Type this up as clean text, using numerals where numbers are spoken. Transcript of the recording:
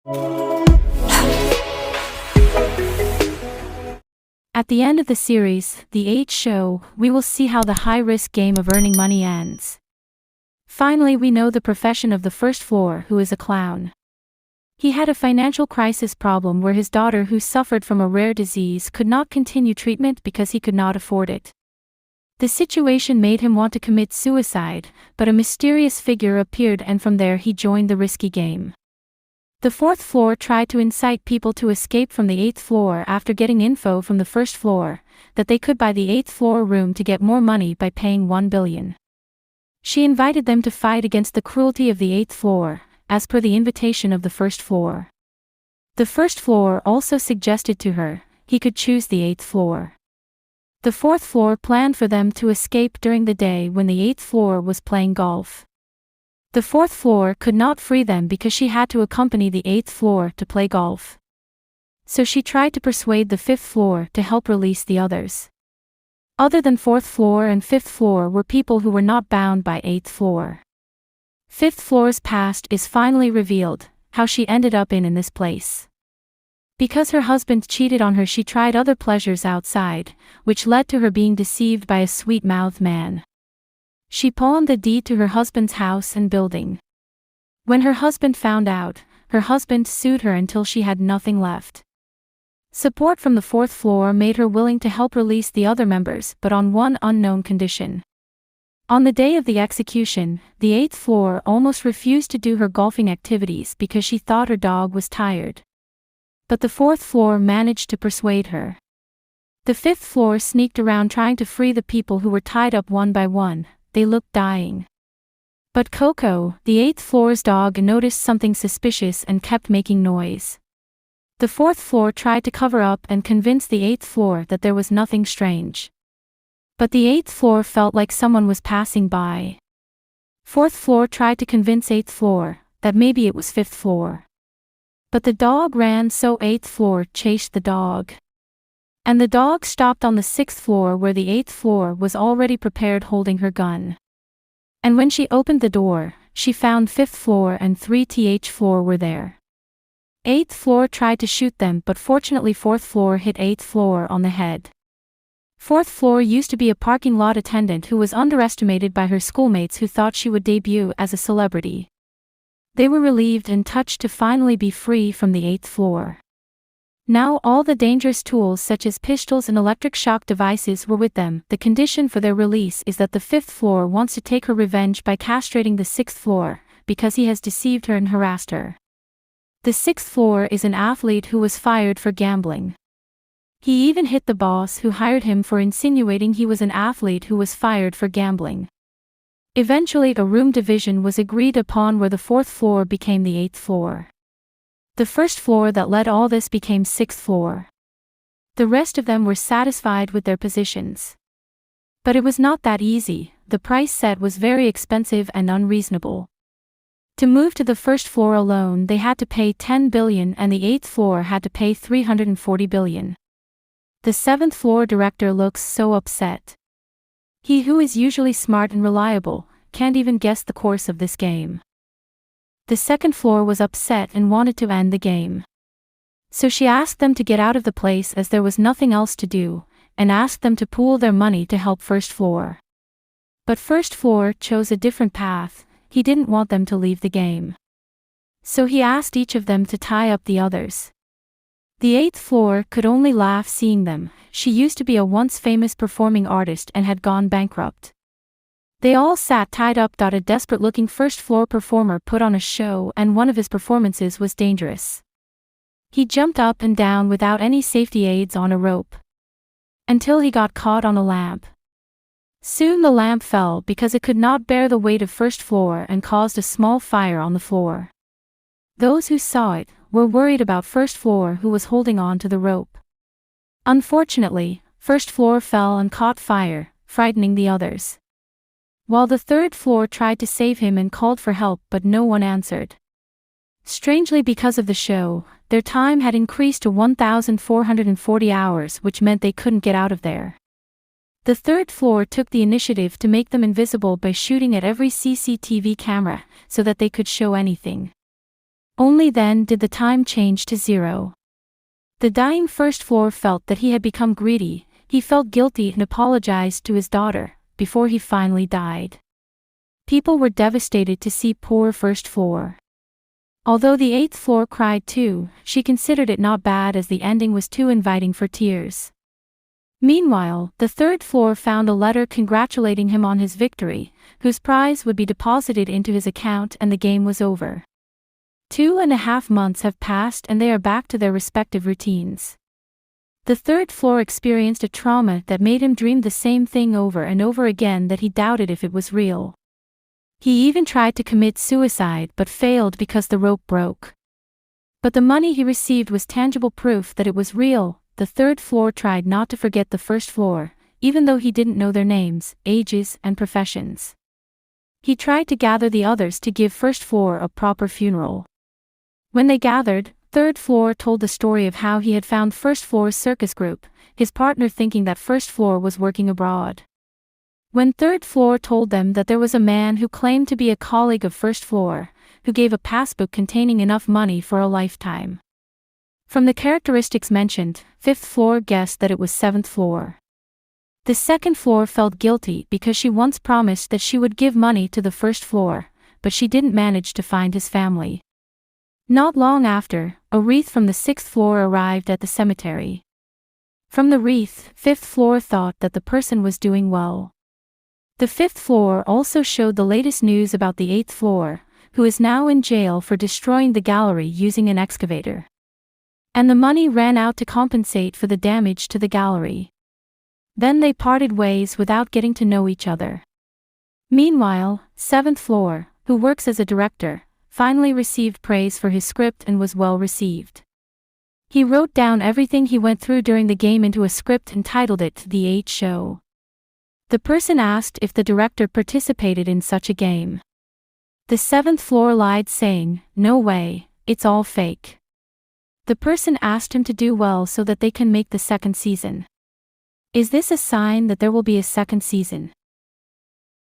At the end of the series, The Eighth Show, we will see how the high-risk game of earning money ends. Finally, we know the profession of the first floor, who is a clown. He had a financial crisis problem where his daughter, who suffered from a rare disease, could not continue treatment because he could not afford it. The situation made him want to commit suicide, but a mysterious figure appeared and from there he joined the risky game. The fourth floor tried to incite people to escape from the eighth floor after getting info from the first floor, that they could buy the eighth floor room to get more money by paying $1 billion. She invited them to fight against the cruelty of the eighth floor, as per the invitation of the first floor. The first floor also suggested to her, he could choose the eighth floor. The fourth floor planned for them to escape during the day when the eighth floor was playing golf. The fourth floor could not free them because she had to accompany the eighth floor to play golf. So she tried to persuade the fifth floor to help release the others. Other than fourth floor and fifth floor were people who were not bound by eighth floor. Fifth floor's past is finally revealed, how she ended up in this place. Because her husband cheated on her, she tried other pleasures outside, which led to her being deceived by a sweet-mouthed man. She pawned the deed to her husband's house and building. When her husband found out, her husband sued her until she had nothing left. Support from the fourth floor made her willing to help release the other members, but on one unknown condition. On the day of the execution, the eighth floor almost refused to do her golfing activities because she thought her dog was tired. But the fourth floor managed to persuade her. The fifth floor sneaked around trying to free the people who were tied up one by one. They looked dying. But Coco, the eighth floor's dog, noticed something suspicious and kept making noise. The fourth floor tried to cover up and convince the eighth floor that there was nothing strange. But the eighth floor felt like someone was passing by. Fourth floor tried to convince eighth floor that maybe it was fifth floor. But the dog ran, so eighth floor chased the dog. And the dog stopped on the sixth floor where the eighth floor was already prepared holding her gun. And when she opened the door, she found fifth floor and 3th floor were there. Eighth floor tried to shoot them, but fortunately fourth floor hit eighth floor on the head. Fourth floor used to be a parking lot attendant who was underestimated by her schoolmates who thought she would debut as a celebrity. They were relieved and touched to finally be free from the eighth floor. Now all the dangerous tools such as pistols and electric shock devices were with them. The condition for their release is that the fifth floor wants to take her revenge by castrating the sixth floor, because he has deceived her and harassed her. The sixth floor is an athlete who was fired for gambling. He even hit the boss who hired him for insinuating he was an athlete who was fired for gambling. Eventually a room division was agreed upon where the fourth floor became the eighth floor. The first floor that led all this became sixth floor. The rest of them were satisfied with their positions. But it was not that easy. The price set was very expensive and unreasonable. To move to the first floor alone they had to pay $10 billion and the eighth floor had to pay $340 billion. The seventh floor director looks so upset. He, who is usually smart and reliable, can't even guess the course of this game. The second floor was upset and wanted to end the game. So she asked them to get out of the place as there was nothing else to do, and asked them to pool their money to help first floor. But first floor chose a different path. He didn't want them to leave the game. So he asked each of them to tie up the others. The eighth floor could only laugh seeing them. She used to be a once famous performing artist and had gone bankrupt. They all sat tied up. A desperate-looking first-floor performer put on a show, and one of his performances was dangerous. He jumped up and down without any safety aids on a rope, until he got caught on a lamp. Soon the lamp fell because it could not bear the weight of first floor and caused a small fire on the floor. Those who saw it were worried about first floor, who was holding on to the rope. Unfortunately, first floor fell and caught fire, frightening the others. While the third floor tried to save him and called for help, but no one answered. Strangely, because of the show, their time had increased to 1,440 hours, which meant they couldn't get out of there. The third floor took the initiative to make them invisible by shooting at every CCTV camera, so that they could show anything. Only then did the time change to 0. The dying first floor felt that he had become greedy. He felt guilty and apologized to his daughter, before he finally died. People were devastated to see poor first floor. Although the 8th floor cried too, she considered it not bad as the ending was too inviting for tears. Meanwhile, the 3rd floor found a letter congratulating him on his victory, whose prize would be deposited into his account, and the game was over. 2.5 months have passed and they are back to their respective routines. The 3rd floor experienced a trauma that made him dream the same thing over and over again, that he doubted if it was real. He even tried to commit suicide but failed because the rope broke. But the money he received was tangible proof that it was real. The 3rd floor tried not to forget the 1st floor, even though he didn't know their names, ages, and professions. He tried to gather the others to give 1st floor a proper funeral. When they gathered, 3rd floor told the story of how he had found 1st floor's circus group, his partner thinking that 1st floor was working abroad. When 3rd floor told them that there was a man who claimed to be a colleague of 1st floor, who gave a passbook containing enough money for a lifetime. From the characteristics mentioned, 5th floor guessed that it was 7th floor. The 2nd floor felt guilty because she once promised that she would give money to the 1st floor, but she didn't manage to find his family. Not long after, a wreath from the 6th floor arrived at the cemetery. From the wreath, 5th floor thought that the person was doing well. The 5th floor also showed the latest news about the 8th floor, who is now in jail for destroying the gallery using an excavator. And the money ran out to compensate for the damage to the gallery. Then they parted ways without getting to know each other. Meanwhile, 7th floor, who works as a director, finally received praise for his script and was well received. He wrote down everything he went through during the game into a script and titled it The 8 Show. The person asked if the director participated in such a game. The 7th floor lied, saying, "No way, it's all fake." The person asked him to do well so that they can make the 2nd season. Is this a sign that there will be a 2nd season?